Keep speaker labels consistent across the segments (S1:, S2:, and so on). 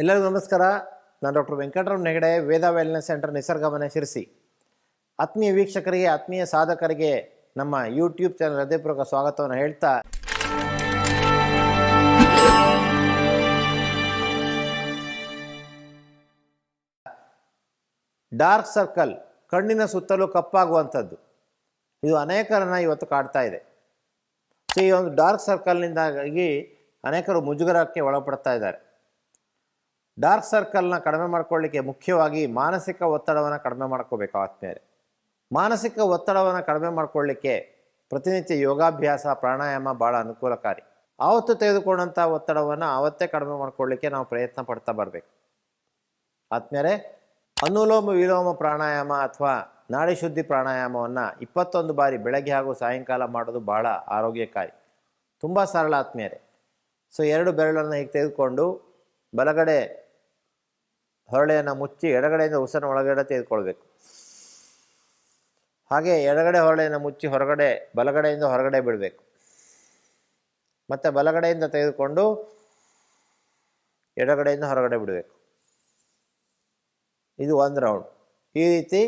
S1: ಎಲ್ಲರಿಗೂ ನಮಸ್ಕಾರ. ನಾನು ಡಾಕ್ಟರ್ ವೆಂಕಟರಾಮ್ ಹೆಗಡೆ, ವೇದ ವೆಲ್ನೆಸ್ ಸೆಂಟರ್, ನಿಸರ್ಗಮನೆ, ಶಿರಸಿ. ಆತ್ಮೀಯ ವೀಕ್ಷಕರಿಗೆ, ಆತ್ಮೀಯ ಸಾಧಕರಿಗೆ ನಮ್ಮ ಯೂಟ್ಯೂಬ್ ಚಾನಲ್ ಹೃದಯಪೂರ್ವಕ ಸ್ವಾಗತವನ್ನು ಹೇಳ್ತಾ, ಡಾರ್ಕ್ ಸರ್ಕಲ್, ಕಣ್ಣಿನ ಸುತ್ತಲೂ ಕಪ್ಪಾಗುವಂಥದ್ದು, ಇದು ಅನೇಕರನ್ನು ಇವತ್ತು ಕಾಡ್ತಾ ಇದೆ. ಸೊ ಈ ಒಂದು ಡಾರ್ಕ್ ಸರ್ಕಲ್ನಿಂದಾಗಿ ಅನೇಕರು ಮುಜುಗರಕ್ಕೆ ಒಳಪಡ್ತಾ ಇದ್ದಾರೆ. ಡಾರ್ಕ್ ಸರ್ಕಲ್ನ ಕಡಿಮೆ ಮಾಡ್ಕೊಳ್ಳಿಕ್ಕೆ ಮುಖ್ಯವಾಗಿ ಮಾನಸಿಕ ಒತ್ತಡವನ್ನು ಕಡಿಮೆ ಮಾಡ್ಕೋಬೇಕು. ಆದ್ಮೇಲೆ ಮಾನಸಿಕ ಒತ್ತಡವನ್ನು ಕಡಿಮೆ ಮಾಡ್ಕೊಳ್ಳಿಕ್ಕೆ ಪ್ರತಿನಿತ್ಯ ಯೋಗಾಭ್ಯಾಸ, ಪ್ರಾಣಾಯಾಮ ಭಾಳ ಅನುಕೂಲಕಾರಿ. ಆವತ್ತು ತೆಗೆದುಕೊಂಡಂಥ ಒತ್ತಡವನ್ನು ಆವತ್ತೇ ಕಡಿಮೆ ಮಾಡ್ಕೊಳ್ಳಿಕ್ಕೆ ನಾವು ಪ್ರಯತ್ನ ಪಡ್ತಾ ಬರಬೇಕು. ಆದ್ಮೇಲೆ ಅನುಲೋಮ ವಿಲೋಮ ಪ್ರಾಣಾಯಾಮ ಅಥವಾ ನಾಡಿ ಶುದ್ಧಿ ಪ್ರಾಣಾಯಾಮವನ್ನು 21 ಬಾರಿ ಬೆಳಗ್ಗೆ ಹಾಗೂ ಸಾಯಂಕಾಲ ಮಾಡೋದು ಭಾಳ ಆರೋಗ್ಯಕಾರಿ. ತುಂಬ ಸರಳ ಆದ್ಮೇಲೆ. ಸೊ 2 ಬೆರಳನ್ನು ಹೀಗೆ ತೆಗೆದುಕೊಂಡು ಬಲಗಡೆ ಹೊರಳೆಯನ್ನು ಮುಚ್ಚಿ ಎಡಗಡೆಯಿಂದ ಉಸಿರನ್ನು ಒಳಗಡೆ ತೆಗೆದುಕೊಳ್ಬೇಕು. ಹಾಗೆ ಎಡಗಡೆ ಹೊರಳೆಯನ್ನು ಮುಚ್ಚಿ ಬಲಗಡೆಯಿಂದ ಹೊರಗಡೆ ಬಿಡಬೇಕು. ಮತ್ತು ಬಲಗಡೆಯಿಂದ ತೆಗೆದುಕೊಂಡು ಎಡಗಡೆಯಿಂದ ಹೊರಗಡೆ ಬಿಡಬೇಕು. ಇದು 1 ರೌಂಡ್. ಈ ರೀತಿ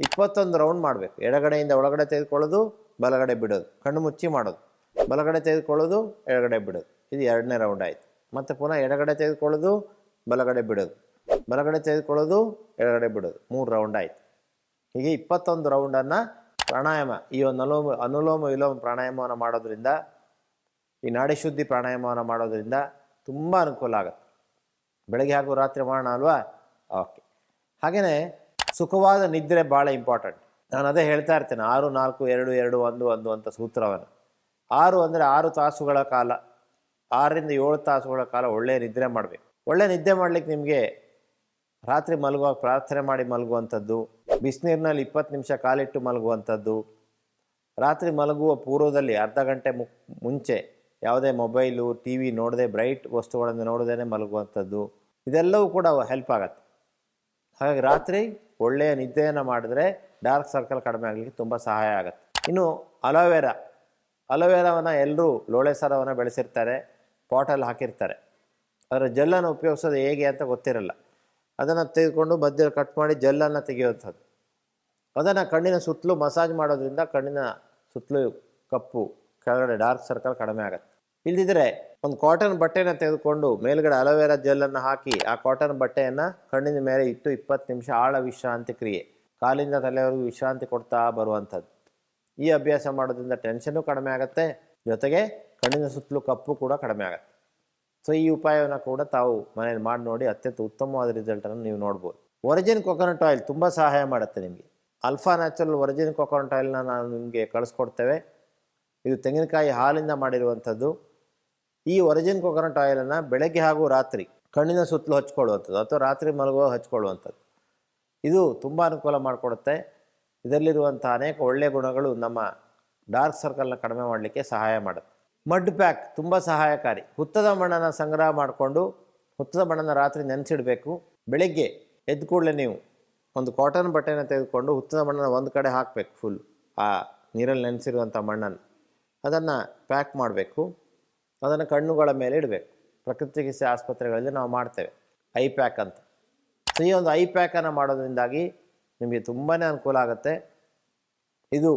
S1: 21 ರೌಂಡ್ ಮಾಡಬೇಕು. ಎಡಗಡೆಯಿಂದ ಒಳಗಡೆ ತೆಗೆದುಕೊಳ್ಳೋದು, ಬಲಗಡೆ ಬಿಡೋದು, ಕಣ್ಣು ಮುಚ್ಚಿ ಮಾಡೋದು, ಬಲಗಡೆ ತೆಗೆದುಕೊಳ್ಳೋದು, ಎಡಗಡೆ ಬಿಡೋದು. ಇದು 2ನೇ ರೌಂಡ್ ಆಯಿತು. ಮತ್ತು ಪುನಃ ಎಡಗಡೆ ತೆಗೆದುಕೊಳ್ಳೋದು, ಬಲಗಡೆ ಬಿಡೋದು, ಬಲಗಡೆ ತೆಗೆದುಕೊಳ್ಳೋದು, ಎಡಗಡೆ ಬಿಡೋದು. 3 ರೌಂಡ್ ಆಯಿತು. ಹೀಗೆ 21 ರೌಂಡನ್ನು ಪ್ರಾಣಾಯಾಮ, ಈ ಒಂದು ಅನುಲೋಮ ವಿಲೋಮ ಪ್ರಾಣಾಯಾಮವನ್ನು ಮಾಡೋದ್ರಿಂದ, ಈ ನಾಡಿ ಶುದ್ಧಿ ಪ್ರಾಣಾಯಾಮವನ್ನು ಮಾಡೋದ್ರಿಂದ ತುಂಬ ಅನುಕೂಲ ಆಗುತ್ತೆ. ಬೆಳಗ್ಗೆ ಹಾಗೂ ರಾತ್ರಿ ಮಾಡೋಣ ಅಲ್ವಾ? ಓಕೆ. ಹಾಗೆಯೇ ಸುಖವಾದ ನಿದ್ರೆ ಭಾಳ ಇಂಪಾರ್ಟೆಂಟ್. ನಾನು ಅದೇ ಹೇಳ್ತಾ ಇರ್ತೇನೆ, 6, 4, 2, 2, 1, 1 ಅಂತ ಸೂತ್ರವನ್ನು. 6 ಅಂದರೆ 6 ತಾಸುಗಳ ಕಾಲ, 6ರಿಂದ 7 ತಾಸುಗಳ ಕಾಲ ಒಳ್ಳೆಯ ನಿದ್ರೆ ಮಾಡಬೇಕು. ಒಳ್ಳೆಯ ನಿದ್ದೆ ಮಾಡಲಿಕ್ಕೆ ನಿಮಗೆ ರಾತ್ರಿ ಮಲಗುವಾಗ ಪ್ರಾರ್ಥನೆ ಮಾಡಿ ಮಲಗುವಂಥದ್ದು, ಬಿಸಿನೀರಿನಲ್ಲಿ 20 ನಿಮಿಷ ಕಾಲಿಟ್ಟು ಮಲಗುವಂಥದ್ದು, ರಾತ್ರಿ ಮಲಗುವ ಪೂರ್ವದಲ್ಲಿ ಅರ್ಧ ಗಂಟೆ ಮುಂಚೆ ಯಾವುದೇ ಮೊಬೈಲು, ಟಿ ವಿ ನೋಡದೆ, ಬ್ರೈಟ್ ವಸ್ತುಗಳನ್ನು ನೋಡದೇ ಮಲಗುವಂಥದ್ದು, ಇದೆಲ್ಲವೂ ಕೂಡ ಹೆಲ್ಪ್ ಆಗುತ್ತೆ. ಹಾಗಾಗಿ ರಾತ್ರಿ ಒಳ್ಳೆಯ ನಿದ್ದೆಯನ್ನು ಮಾಡಿದ್ರೆ ಡಾರ್ಕ್ ಸರ್ಕಲ್ ಕಡಿಮೆ ಆಗಲಿಕ್ಕೆ ತುಂಬ ಸಹಾಯ ಆಗುತ್ತೆ. ಇನ್ನು ಅಲೋವೆರಾವನ್ನು ಎಲ್ಲರೂ ಲೋಳೆ ಸರವನ್ನು ಬೆಳೆಸಿರ್ತಾರೆ, ಪಾಟಲ್ಲಿ ಹಾಕಿರ್ತಾರೆ. ಅದರ ಜೆಲ್ಲನ್ನು ಉಪಯೋಗಿಸೋದು ಹೇಗೆ ಅಂತ ಗೊತ್ತಿರಲ್ಲ. ಅದನ್ನು ತೆಗೆದುಕೊಂಡು ಮಧ್ಯದಲ್ಲಿ ಕಟ್ ಮಾಡಿ ಜೆಲ್ಲನ್ನು ತೆಗೆಯುವಂಥದ್ದು. ಅದನ್ನು ಕಣ್ಣಿನ ಸುತ್ತಲೂ ಮಸಾಜ್ ಮಾಡೋದ್ರಿಂದ ಕಣ್ಣಿನ ಸುತ್ತಲೂ ಕಪ್ಪು, ಕೆಳಗಡೆ ಡಾರ್ಕ್ ಸರ್ಕಲ್ ಕಡಿಮೆ ಆಗುತ್ತೆ. ಇಲ್ಲದಿದ್ದರೆ ಒಂದು ಕಾಟನ್ ಬಟ್ಟೆನ ತೆಗೆದುಕೊಂಡು ಮೇಲ್ಗಡೆ ಅಲೋವೆರಾ ಜೆಲ್ಲನ್ನು ಹಾಕಿ ಆ ಕಾಟನ್ ಬಟ್ಟೆಯನ್ನು ಕಣ್ಣಿನ ಮೇಲೆ ಇಟ್ಟು 20 ನಿಮಿಷ ಆಳ ವಿಶ್ರಾಂತಿ ಕ್ರಿಯೆ, ಕಾಲಿಂದ ತಲೆವರೆಗೂ ವಿಶ್ರಾಂತಿ ಕೊಡ್ತಾ ಬರುವಂಥದ್ದು. ಈ ಅಭ್ಯಾಸ ಮಾಡೋದ್ರಿಂದ ಟೆನ್ಷನ್ನು ಕಡಿಮೆ ಆಗುತ್ತೆ, ಜೊತೆಗೆ ಕಣ್ಣಿನ ಸುತ್ತಲೂ ಕಪ್ಪು ಕೂಡ ಕಡಿಮೆ ಆಗುತ್ತೆ. ಸೊ ಈ ಉಪಾಯವನ್ನು ಕೂಡ ತಾವು ಮನೇಲಿ ಮಾಡಿ ನೋಡಿ, ಅತ್ಯಂತ ಉತ್ತಮವಾದ ರಿಸಲ್ಟನ್ನು ನೀವು ನೋಡ್ಬೋದು. ಒರಿಜಿನ್ ಕೊಕೊನಟ್ ಆಯಿಲ್ ತುಂಬ ಸಹಾಯ ಮಾಡುತ್ತೆ ನಿಮಗೆ. ಅಲ್ಫಾ ನ್ಯಾಚುರಲ್ ಒರಿಜಿನ್ ಕೊಕೊನಟ್ ಆಯಿಲ್ನ ನಾವು ನಿಮಗೆ ಕಳಿಸ್ಕೊಡ್ತೇವೆ. ಇದು ತೆಂಗಿನಕಾಯಿ ಹಾಲಿಂದ ಮಾಡಿರುವಂಥದ್ದು. ಈ ಒರಿಜಿನ್ ಕೊಕೊನಟ್ ಆಯಿಲನ್ನು ಬೆಳಗ್ಗೆ ಹಾಗೂ ರಾತ್ರಿ ಕಣ್ಣಿನ ಸುತ್ತಲೂ ಹಚ್ಕೊಳ್ಳುವಂಥದ್ದು ಅಥವಾ ರಾತ್ರಿ ಮಲಗುವಾಗ ಹಚ್ಕೊಳ್ಳುವಂಥದ್ದು. ಇದು ತುಂಬ ಅನುಕೂಲ ಮಾಡಿಕೊಡುತ್ತೆ. ಇದರಲ್ಲಿರುವಂಥ ಅನೇಕ ಒಳ್ಳೆಯ ಗುಣಗಳು ನಮ್ಮ ಡಾರ್ಕ್ ಸರ್ಕಲ್ನ ಕಡಿಮೆ ಮಾಡಲಿಕ್ಕೆ ಸಹಾಯ ಮಾಡುತ್ತೆ. ಮಡ್ ಪ್ಯಾಕ್ ತುಂಬ ಸಹಾಯಕಾರಿ. ಹುತ್ತದ ಮಣ್ಣನ್ನು ಸಂಗ್ರಹ ಮಾಡಿಕೊಂಡು ಹುತ್ತದ ಮಣ್ಣನ್ನು ರಾತ್ರಿ ನೆನೆಸಿಡಬೇಕು. ಬೆಳಗ್ಗೆ ಎದ್ದ ಕೂಡಲೇ ನೀವು ಒಂದು ಕಾಟನ್ ಬಟ್ಟೆನ ತೆಗೆದುಕೊಂಡು ಹುತ್ತದ ಮಣ್ಣನ್ನು ಒಂದು ಕಡೆ ಹಾಕಬೇಕು. ಫುಲ್ ಆ ನೀರಲ್ಲಿ ನೆನೆಸಿರುವಂಥ ಮಣ್ಣನ್ನು ಅದನ್ನು ಪ್ಯಾಕ್ ಮಾಡಬೇಕು. ಅದನ್ನು ಕಣ್ಣುಗಳ ಮೇಲೆ ಇಡಬೇಕು. ಪ್ರಕೃತಿ ಚಿಕಿತ್ಸೆ ಆಸ್ಪತ್ರೆಗಳಲ್ಲಿ ನಾವು ಮಾಡ್ತೇವೆ ಐ ಪ್ಯಾಕ್ ಅಂತ. ಸೊ ಈ ಒಂದು ಐ ಪ್ಯಾಕನ್ನು ಮಾಡೋದ್ರಿಂದಾಗಿ ನಿಮಗೆ ತುಂಬಾ ಅನುಕೂಲ ಆಗುತ್ತೆ. ಇದು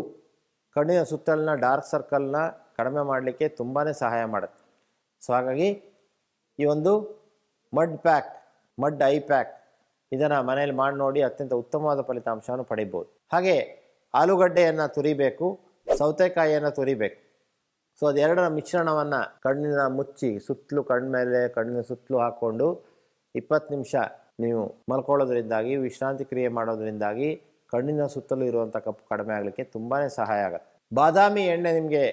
S1: ಕಣ್ಣಿನ ಸುತ್ತಲಿನ ಡಾರ್ಕ್ ಸರ್ಕಲ್ನ ಕಡಿಮೆ ಮಾಡಲಿಕ್ಕೆ ತುಂಬಾ ಸಹಾಯ ಮಾಡುತ್ತೆ. ಸೊ ಹಾಗಾಗಿ ಈ ಒಂದು ಮಡ್ ಐ ಪ್ಯಾಕ್ ಇದನ್ನು ಮನೇಲಿ ಮಾಡಿ ನೋಡಿ, ಅತ್ಯಂತ ಉತ್ತಮವಾದ ಫಲಿತಾಂಶವನ್ನು ಪಡಿಬೋದು. ಹಾಗೆ ಆಲೂಗಡ್ಡೆಯನ್ನು ತುರಿಬೇಕು, ಸೌತೆಕಾಯಿಯನ್ನು ತುರಿಬೇಕು. ಸೊ ಅದೆರಡರ ಮಿಶ್ರಣವನ್ನು ಕಣ್ಣಿನ ಮುಚ್ಚಿ ಸುತ್ತಲೂ ಕಣ್ಣಿನ ಸುತ್ತಲೂ ಹಾಕ್ಕೊಂಡು 20 ನಿಮಿಷ ನೀವು ಮಲ್ಕೊಳ್ಳೋದ್ರಿಂದಾಗಿ, ವಿಶ್ರಾಂತಿ ಕ್ರಿಯೆ ಮಾಡೋದ್ರಿಂದಾಗಿ ಕಣ್ಣಿನ ಸುತ್ತಲೂ ಇರುವಂಥ ಕಪ್ಪು ಕಡಿಮೆ ಆಗಲಿಕ್ಕೆ ತುಂಬಾ ಸಹಾಯ ಆಗುತ್ತೆ. ಬಾದಾಮಿ ಎಣ್ಣೆ ನಿಮಗೆ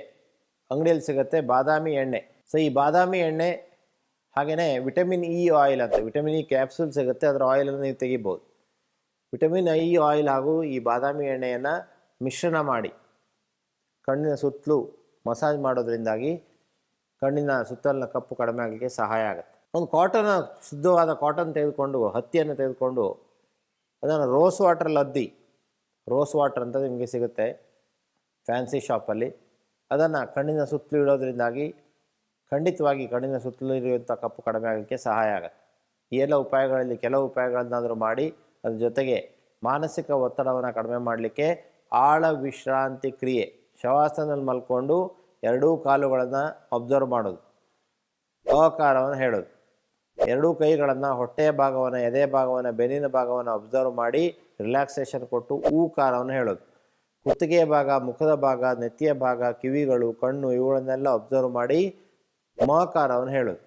S1: ಅಂಗಡಿಯಲ್ಲಿ ಸಿಗುತ್ತೆ, ಬಾದಾಮಿ ಎಣ್ಣೆ. ಸೊ ಈ ಬಾದಾಮಿ ಎಣ್ಣೆ ಹಾಗೆಯೇ ವಿಟಮಿನ್ ಇ ಆಯಿಲ್ ಅಂತ, ವಿಟಮಿನ್ ಇ ಕ್ಯಾಪ್ಸೂಲ್ ಸಿಗುತ್ತೆ, ಅದರ ಆಯಿಲನ್ನು ನೀವು ತೆಗಿಬೋದು. ವಿಟಮಿನ್ ಇ ಆಯಿಲ್ ಹಾಗೂ ಈ ಬಾದಾಮಿ ಎಣ್ಣೆಯನ್ನು ಮಿಶ್ರಣ ಮಾಡಿ ಕಣ್ಣಿನ ಸುತ್ತಲೂ ಮಸಾಜ್ ಮಾಡೋದ್ರಿಂದಾಗಿ ಕಣ್ಣಿನ ಸುತ್ತಲಿನ ಕಪ್ಪು ಕಡಿಮೆ ಆಗಲಿಕ್ಕೆ ಸಹಾಯ ಆಗುತ್ತೆ. ಒಂದು ಶುದ್ಧವಾದ ಕಾಟನ್ ತೆಗೆದುಕೊಂಡು, ಹತ್ತಿಯನ್ನು ತೆಗೆದುಕೊಂಡು ಅದನ್ನು ರೋಸ್ ವಾಟ್ರಲ್ಲಿ ಅದ್ದಿ, ರೋಸ್ ವಾಟರ್ ಅಂತ ನಿಮಗೆ ಸಿಗುತ್ತೆ ಫ್ಯಾನ್ಸಿ ಶಾಪಲ್ಲಿ, ಅದನ್ನು ಕಣ್ಣಿನ ಸುತ್ತಲೂ ಇಡೋದ್ರಿಂದಾಗಿ ಖಂಡಿತವಾಗಿ ಕಣ್ಣಿನ ಸುತ್ತಲೂ ಇರುವಂಥ ಕಪ್ಪು ಕಡಿಮೆ ಆಗಲಿಕ್ಕೆ ಸಹಾಯ ಆಗುತ್ತೆ. ಈ ಎಲ್ಲ ಉಪಾಯಗಳಲ್ಲಿ ಕೆಲವು ಉಪಾಯಗಳನ್ನಾದರೂ ಮಾಡಿ ಅದ್ರ ಜೊತೆಗೆ ಮಾನಸಿಕ ಒತ್ತಡವನ್ನು ಕಡಿಮೆ ಮಾಡಲಿಕ್ಕೆ ಆಳ ವಿಶ್ರಾಂತಿ ಕ್ರಿಯೆ, ಶವಾಸನದಲ್ಲಿ ಮಲ್ಕೊಂಡು ಎರಡೂ ಕಾಲುಗಳನ್ನು ಅಬ್ಸರ್ವ್ ಮಾಡೋದು, ಅಕಾರವನ್ನು ಹೇಳೋದು, ಎರಡೂ ಕೈಗಳನ್ನು ಹೊಟ್ಟೆಯ ಭಾಗವನ್ನು, ಎದೆ ಭಾಗವನ್ನು, ಬೆನ್ನಿನ ಭಾಗವನ್ನು ಅಬ್ಸರ್ವ್ ಮಾಡಿ ರಿಲ್ಯಾಕ್ಸೇಷನ್ ಕೊಟ್ಟು ಊಕಾರವನ್ನು ಹೇಳೋದು, ಕುತ್ತಿಗೆಯ ಭಾಗ, ಮುಖದ ಭಾಗ, ನೆತ್ತಿಯ ಭಾಗ, ಕಿವಿಗಳು, ಕಣ್ಣು ಇವುಗಳನ್ನೆಲ್ಲ ಅಬ್ಸರ್ವ್ ಮಾಡಿ ಮಕಾರವನ್ನು ಹೇಳೋದು.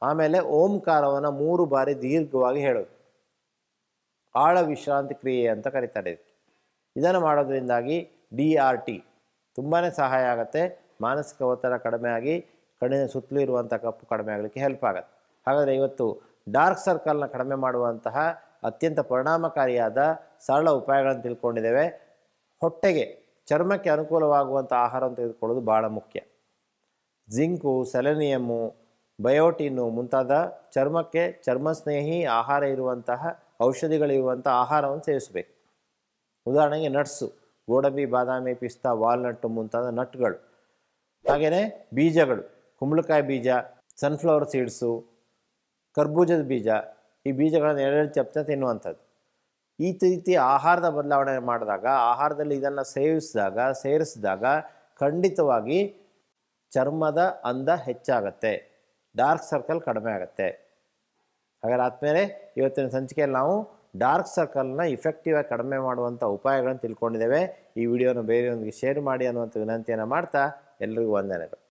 S1: ಆಮೇಲೆ ಓಂಕಾರವನ್ನು 3 ಬಾರಿ ದೀರ್ಘವಾಗಿ ಹೇಳೋದು. ಆಳ ವಿಶ್ರಾಂತಿ ಕ್ರಿಯೆ ಅಂತ ಕರೀತಾರೆ. ಇದನ್ನು ಮಾಡೋದ್ರಿಂದಾಗಿ DRT ತುಂಬಾ ಸಹಾಯ ಆಗುತ್ತೆ. ಮಾನಸಿಕ ಒತ್ತಡ ಕಡಿಮೆ ಆಗಿ ಕಣ್ಣಿನ ಸುತ್ತಲೂ ಇರುವಂಥ ಕಪ್ಪು ಕಡಿಮೆ ಆಗಲಿಕ್ಕೆ ಹೆಲ್ಪ್ ಆಗುತ್ತೆ. ಹಾಗಾದರೆ ಇವತ್ತು ಡಾರ್ಕ್ ಸರ್ಕಲ್ನ ಕಡಿಮೆ ಮಾಡುವಂತಹ ಅತ್ಯಂತ ಪರಿಣಾಮಕಾರಿಯಾದ ಸರಳ ಉಪಾಯಗಳನ್ನು ತಿಳ್ಕೊಂಡಿದ್ದೇವೆ. ಹೊಟ್ಟೆಗೆ, ಚರ್ಮಕ್ಕೆ ಅನುಕೂಲವಾಗುವಂಥ ಆಹಾರವನ್ನು ತೆಗೆದುಕೊಳ್ಳೋದು ಭಾಳ ಮುಖ್ಯ. ಜಿಂಕು, ಸೆಲೆನಿಯಮ್ಮು, ಬಯೋಟಿನ್ನು ಮುಂತಾದ ಚರ್ಮಕ್ಕೆ ಚರ್ಮಸ್ನೇಹಿ ಆಹಾರ ಇರುವಂತಹ ಔಷಧಿಗಳಿರುವಂಥ ಆಹಾರವನ್ನು ಸೇವಿಸಬೇಕು. ಉದಾಹರಣೆಗೆ ನಟ್ಸು, ಗೋಡಂಬಿ, ಬಾದಾಮಿ, ಪಿಸ್ತಾ, ವಾಲ್ನಟ್ಟು ಮುಂತಾದ ನಟ್ಗಳು. ಹಾಗೆಯೇ ಬೀಜಗಳು, ಕುಂಬಳಕಾಯಿ ಬೀಜ, ಸನ್ಫ್ಲವರ್ ಸೀಡ್ಸು, ಕರ್ಬೂಜದ ಬೀಜ, ಈ ಬೀಜಗಳನ್ನು ಎಳೆದು ಚಪ್ಚ ತಿನ್ನುವಂಥದ್ದು. ಈ ರೀತಿ ಆಹಾರದ ಬದಲಾವಣೆ ಮಾಡಿದಾಗ, ಆಹಾರದಲ್ಲಿ ಇದನ್ನು ಸೇರಿಸಿದಾಗ ಖಂಡಿತವಾಗಿ ಚರ್ಮದ ಅಂದ ಹೆಚ್ಚಾಗತ್ತೆ, ಡಾರ್ಕ್ ಸರ್ಕಲ್ ಕಡಿಮೆ ಆಗುತ್ತೆ. ಹಾಗಾದ್ರೆ ಆದಮೇಲೆ ಇವತ್ತಿನ ಸಂಚಿಕೆಯಲ್ಲಿ ನಾವು ಡಾರ್ಕ್ ಸರ್ಕಲ್ನ ಇಫೆಕ್ಟಿವ್ ಆಗಿ ಕಡಿಮೆ ಮಾಡುವಂಥ ಉಪಾಯಗಳನ್ನು ತಿಳ್ಕೊಂಡಿದ್ದೇವೆ. ಈ ವಿಡಿಯೋನ ಬೇರೆಯೊಂದಿಗೆ ಶೇರ್ ಮಾಡಿ ಅನ್ನುವಂಥ ವಿನಂತಿಯನ್ನು ಮಾಡ್ತಾ ಎಲ್ರಿಗೂ ವಂದನೆಗಳು.